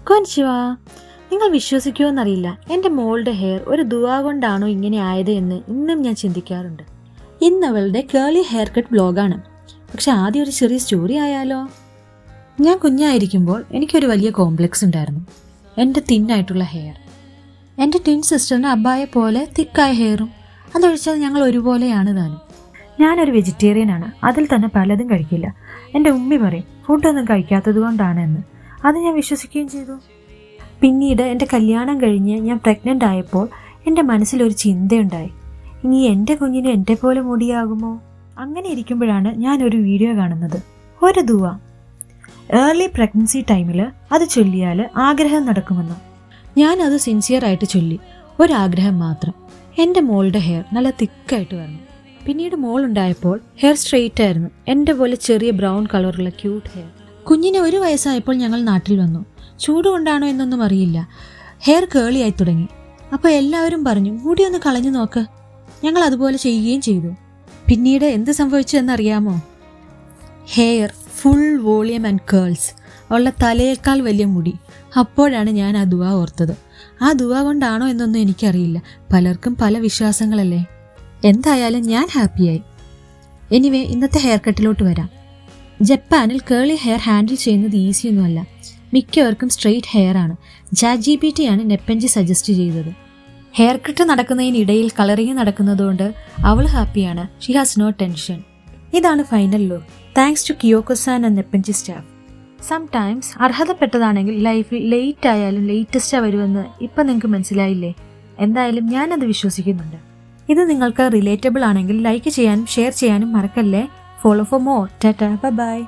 കൊൻഷിവാ. നിങ്ങൾ വിശ്വസിക്കുമോയെന്നറിയില്ല, എൻ്റെ മോളുടെ ഹെയർ ഒരു ദുആ കൊണ്ടാണോ ഇങ്ങനെ ആയത് എന്ന് ഇന്നും ഞാൻ ചിന്തിക്കാറുണ്ട്. ഇന്ന് അവളുടെ കേളി ഹെയർ കട്ട് ബ്ലോഗാണ്. പക്ഷെ ആദ്യം ഒരു ചെറിയ സ്റ്റോറി ആയാലോ. ഞാൻ കുഞ്ഞായിരിക്കുമ്പോൾ എനിക്കൊരു വലിയ കോംപ്ലക്സ് ഉണ്ടായിരുന്നു. എൻ്റെ തിന്നായിട്ടുള്ള ഹെയർ. എൻ്റെ ട്വിൻ സിസ്റ്ററിന് അബ്ബായെ പോലെ തിക്കായ ഹെയറും. അതൊഴിച്ചാൽ ഞങ്ങൾ ഒരുപോലെയാണ് താനും. ഞാനൊരു വെജിറ്റേറിയനാണ്. അതിൽ തന്നെ പലതും കഴിക്കില്ല. എൻ്റെ ഉമ്മി പറയും ഫുഡൊന്നും കഴിക്കാത്തത് കൊണ്ടാണ് എന്ന്. അത് ഞാൻ വിശ്വസിക്കുകയും ചെയ്തു. പിന്നീട് എൻ്റെ കല്യാണം കഴിഞ്ഞ് ഞാൻ പ്രഗ്നൻ്റ് ആയപ്പോൾ എൻ്റെ മനസ്സിലൊരു ചിന്തയുണ്ടായി, ഇനി എൻ്റെ കുഞ്ഞിന് എൻ്റെ പോലെ മുടിയാകുമോ? അങ്ങനെ ഇരിക്കുമ്പോഴാണ് ഞാനൊരു വീഡിയോ കാണുന്നത്. ഒരു ദുആ. ഏർലി പ്രഗ്നൻസി ടൈമിൽ അത് ചൊല്ലിയാൽ ആഗ്രഹം നടക്കുമെന്ന്. ഞാനത് സിൻസിയറായിട്ട് ചൊല്ലി. ഒരാഗ്രഹം മാത്രം, എൻ്റെ മോളുടെ ഹെയർ നല്ല തിക്കായിട്ട് വരണം. പിന്നീട് മോളുണ്ടായപ്പോൾ ഹെയർ സ്ട്രെയിറ്റ് ആയിരുന്നു. എൻ്റെ പോലെ ചെറിയ ബ്രൗൺ കളറുള്ള ക്യൂട്ട് ഹെയർ. കുഞ്ഞിന് 1 വയസ്സായപ്പോൾ ഞങ്ങൾ നാട്ടിൽ വന്നു. ചൂടുകൊണ്ടാണോ എന്നൊന്നും അറിയില്ല, ഹെയർ കേളിയായി തുടങ്ങി. അപ്പോൾ എല്ലാവരും പറഞ്ഞു മുടി ഒന്ന് കളഞ്ഞു നോക്ക്. ഞങ്ങൾ അതുപോലെ ചെയ്യുകയും ചെയ്തു. പിന്നീട് എന്ത് സംഭവിച്ചു എന്നറിയാമോ? Hair full volume and curls ഉള്ള തലയേക്കാൾ വലിയ മുടി. അപ്പോഴാണ് ഞാൻ ആ ദുആ ഓർത്തത്. ആ ദുആ കൊണ്ടാണോ എന്നൊന്നും എനിക്കറിയില്ല. പലർക്കും പല വിശ്വാസങ്ങളല്ലേ. എന്തായാലും ഞാൻ ഹാപ്പിയായി. എനിവേ, ഇന്നത്തെ ഹെയർ കട്ടിലോട്ട് വരാം. ജപ്പാനിൽ കേളി ഹെയർ ഹാൻഡിൽ ചെയ്യുന്നത് ഈസിയൊന്നുമല്ല. മിക്കവർക്കും സ്ട്രെയിറ്റ് ഹെയർ ആണ്. ChatGPT ആണ് നെപ്പഞ്ചി സജസ്റ്റ് ചെയ്തത്. ഹെയർ കട്ട് നടക്കുന്നതിനിടയിൽ കളറിങ് നടക്കുന്നതുകൊണ്ട് അവൾ ഹാപ്പിയാണ്. She has no tension. ഇതാണ് final look. Thanks to Kiyoko san and നെപ്പഞ്ചി സ്റ്റാഫ്. സംടൈംസ് അർഹതപ്പെട്ടതാണെങ്കിൽ ലൈഫിൽ ലേറ്റ് ആയാലും ലേറ്റസ്റ്റാ വരുമെന്ന് ഇപ്പം നിങ്ങൾക്ക് മനസ്സിലായില്ലേ? എന്തായാലും ഞാനത് വിശ്വസിക്കുന്നുണ്ട്. ഇത് നിങ്ങൾക്ക് റിലേറ്റബിൾ ആണെങ്കിൽ ലൈക്ക് ചെയ്യാനും ഷെയർ ചെയ്യാനും മറക്കല്ലേ. Follow for more. Tata, bye bye.